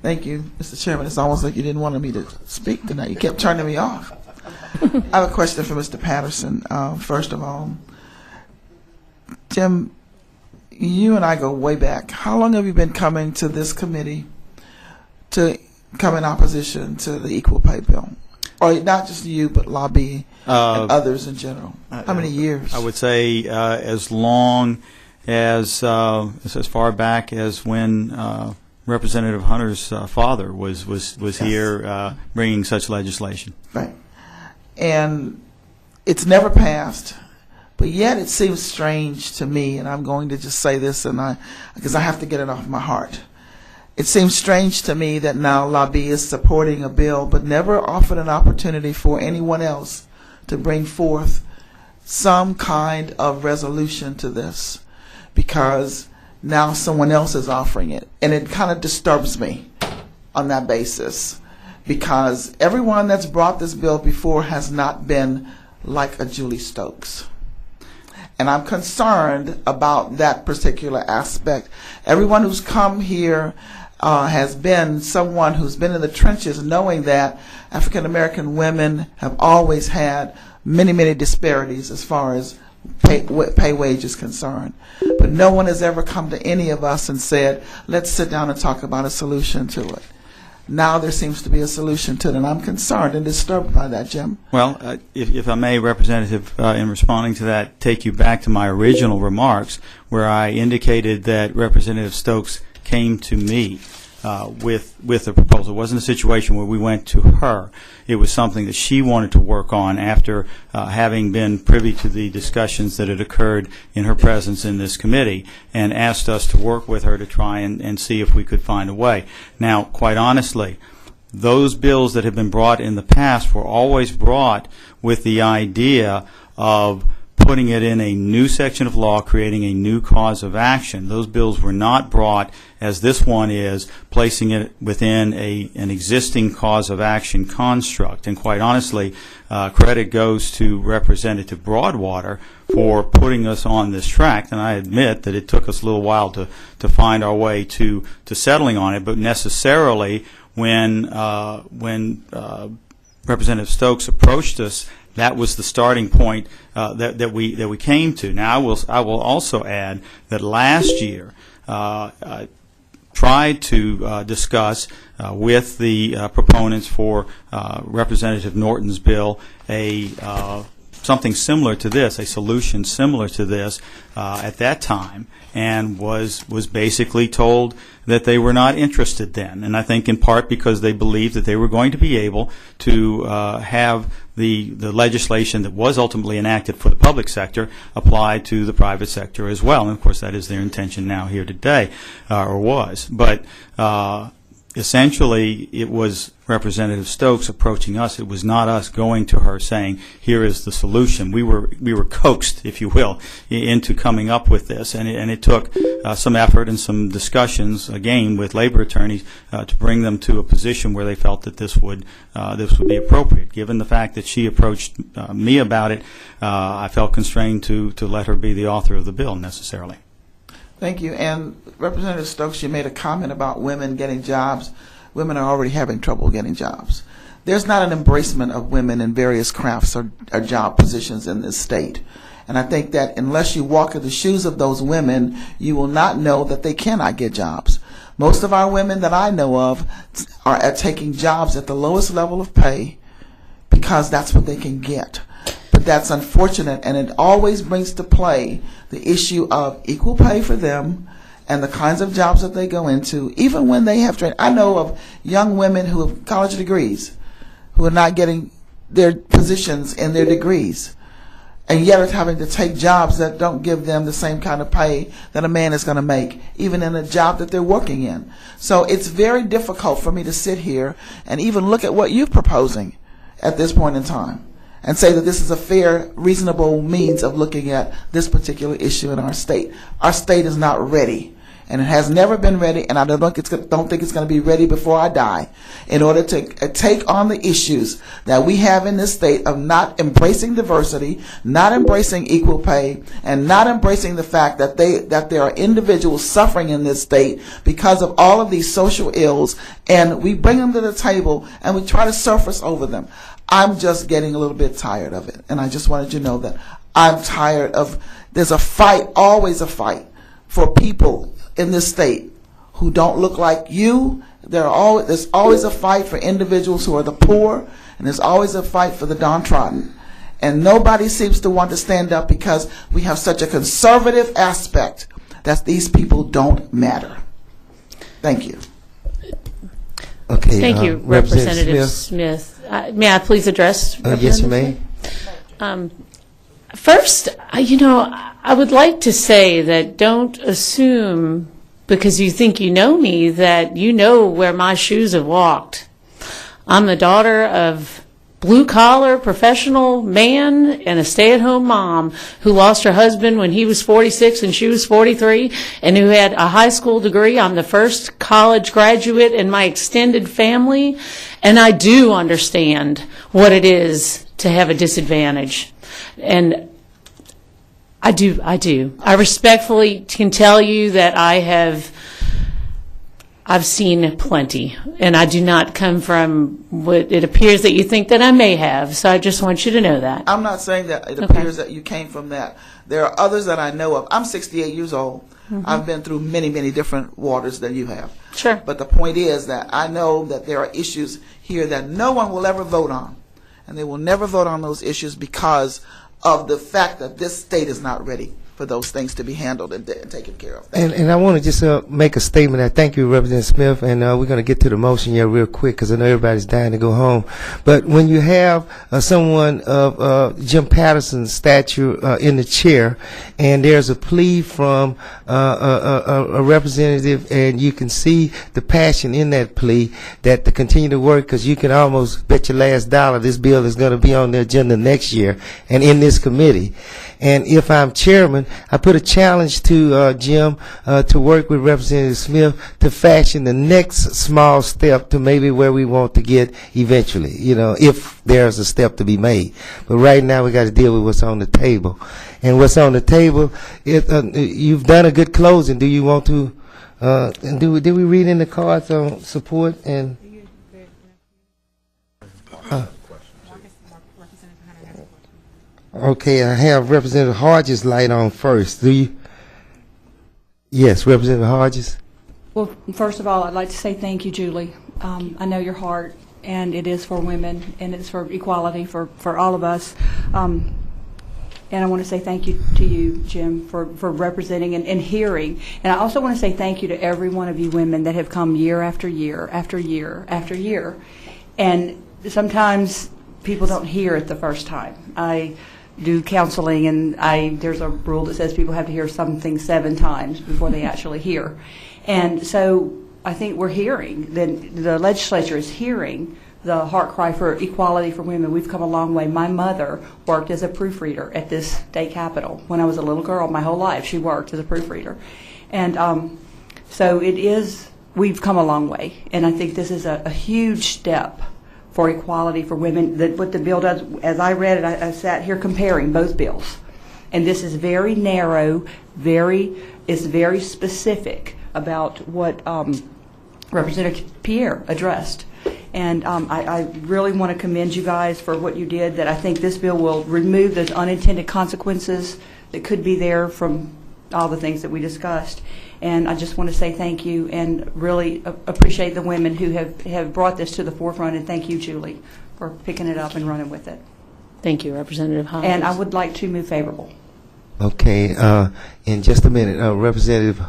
Thank you, Mr. Chairman. It's almost like you didn't want me to speak tonight. You kept turning me off. I have a question for Mr. Patterson. First of all, Tim, you and I go way back. How long have you been coming to this committee to come in opposition to the equal pay bill? Or not just you, but lobby and others in general. How many years? I would say as long as far back as when Representative Hunter's father was yes. here bringing such legislation. Right. And it's never passed, but yet it seems strange to me, and I'm going to just say this because I have to get it off my heart. It seems strange to me that now lobby is supporting a bill but never offered an opportunity for anyone else to bring forth some kind of resolution to this, because now someone else is offering it. And it kind of disturbs me on that basis, because everyone that's brought this bill before has not been like a Julie Stokes. And I'm concerned about that particular aspect. Everyone who's come here has been someone who's been in the trenches, knowing that African American women have always had many, many disparities as far as pay wage is concerned. But no one has ever come to any of us and said, let's sit down and talk about a solution to it. Now there seems to be a solution to it, and I'm concerned and disturbed by that, Jim. Well, if I may, Representative, in responding to that, take you back to my original remarks where I indicated that Representative Stokes came to me with a proposal. It wasn't a situation where we went to her. It was something that she wanted to work on after having been privy to the discussions that had occurred in her presence in this committee, and asked us to work with her to try and see if we could find a way. Now, quite honestly, those bills that have been brought in the past were always brought with the idea of putting it in a new section of law, creating a new cause of action. Those bills were not brought, as this one is, placing it within an existing cause of action construct. And quite honestly, credit goes to Representative Broadwater for putting us on this track. And I admit that it took us a little while to find our way to settling on it, but necessarily when Representative Stokes approached us, that was the starting point that we came to. Now, I will also add that last year I tried to discuss with the proponents for Representative Norton's bill something similar to this, a solution similar to this at that time, and was basically told that they were not interested then. And I think in part because they believed that they were going to be able to have the legislation that was ultimately enacted for the public sector applied to the private sector as well. And of course that is their intention now here today, or was. But essentially it was Representative Stokes approaching us. It was not us going to her saying, here is the solution. We were coaxed, if you will, into coming up with this, and it took some effort and some discussions, again, with labor attorneys to bring them to a position where they felt that this would be appropriate. Given the fact that she approached me about it, I felt constrained to let her be the author of the bill necessarily. Thank you. And Representative Stokes, you made a comment about women getting jobs. Women are already having trouble getting jobs. There's not an embracement of women in various crafts or job positions in this state. And I think that unless you walk in the shoes of those women, you will not know that they cannot get jobs. Most of our women that I know of are taking jobs at the lowest level of pay because that's what they can get. But that's unfortunate, and it always brings to play the issue of equal pay for them and the kinds of jobs that they go into, even when they have training. I know of young women who have college degrees who are not getting their positions in their degrees, and yet are having to take jobs that don't give them the same kind of pay that a man is going to make, even in a job that they're working in. So it's very difficult for me to sit here and even look at what you're proposing at this point in time and say that this is a fair, reasonable means of looking at this particular issue in our state. Our state is not ready. and it has never been ready, and I don't think it's going to be ready before I die, in order to take on the issues that we have in this state of not embracing diversity, not embracing equal pay, and not embracing the fact that there are individuals suffering in this state because of all of these social ills, and we bring them to the table and we try to surface over them. I'm just getting a little bit tired of it, and I just wanted you to know that I'm tired of, there's a fight, always a fight, for people in this state who don't look like you. There's always a fight for individuals who are the poor, and there's always a fight for the downtrodden. And nobody seems to want to stand up because we have such a conservative aspect that these people don't matter. Thank you. Okay. Thank you, Representative Smith. May I please address? Yes, you may. First, I would like to say that don't assume, because you think you know me, that you know where my shoes have walked. I'm the daughter of blue-collar professional man and a stay-at-home mom who lost her husband when he was 46 and she was 43, and who had a high school degree. I'm the first college graduate in my extended family, and I do understand what it is to have a disadvantage. And I do. I respectfully can tell you that I've seen plenty, and I do not come from what it appears that you think that I may have. So I just want you to know that. I'm not saying that it appears that you came from that. There are others that I know of. I'm 68 years old. Mm-hmm. I've been through many, many different waters than you have. Sure. But the point is that I know that there are issues here that no one will ever vote on. And they will never vote on those issues because of the fact that this state is not ready for those things to be handled and taken care of. And I want to just make a statement. I thank you, Representative Smith, and we're going to get to the motion here real quick because I know everybody's dying to go home. But when you have someone of Jim Patterson's stature in the chair, and there's a plea from a representative, and you can see the passion in that plea that to continue to work, because you can almost bet your last dollar this bill is going to be on the agenda next year and in this committee. And if I'm chairman, I put a challenge to Jim to work with Representative Smith to fashion the next small step to maybe where we want to get eventually, if there's a step to be made. But right now we got to deal with what's on the table. And what's on the table, you've done a good closing. Do you want to, did we read in the cards on support and? Okay, I have Representative Hodges' light on first. Do you? Yes, Representative Hodges. Well, first of all, I'd like to say thank you, Julie. I know your heart, and it is for women, and it's for equality for all of us. And I want to say thank you to you, Jim, for representing and hearing. And I also want to say thank you to every one of you women that have come year after year after year after year. And sometimes people don't hear it the first time. I do counseling, and there's a rule that says people have to hear something 7 times before they actually hear. And so I think we're hearing, the legislature is hearing the heart cry for equality for women. We've come a long way. My mother worked as a proofreader at this state capitol. When I was a little girl, my whole life, she worked as a proofreader. And so we've come a long way. And I think this is a huge step for equality for women. What the bill does, as I read it, I sat here comparing both bills. And this is very narrow, it's very specific about what Representative Pierre addressed. And I really want to commend you guys for what you did, that I think this bill will remove those unintended consequences that could be there from all the things that we discussed. And I just want to say thank you and really appreciate the women who have brought this to the forefront. And thank you, Julie, for picking it up and running with it. Thank you, Representative Hodges. And I would like to move favorable. Okay, in just a minute, Representative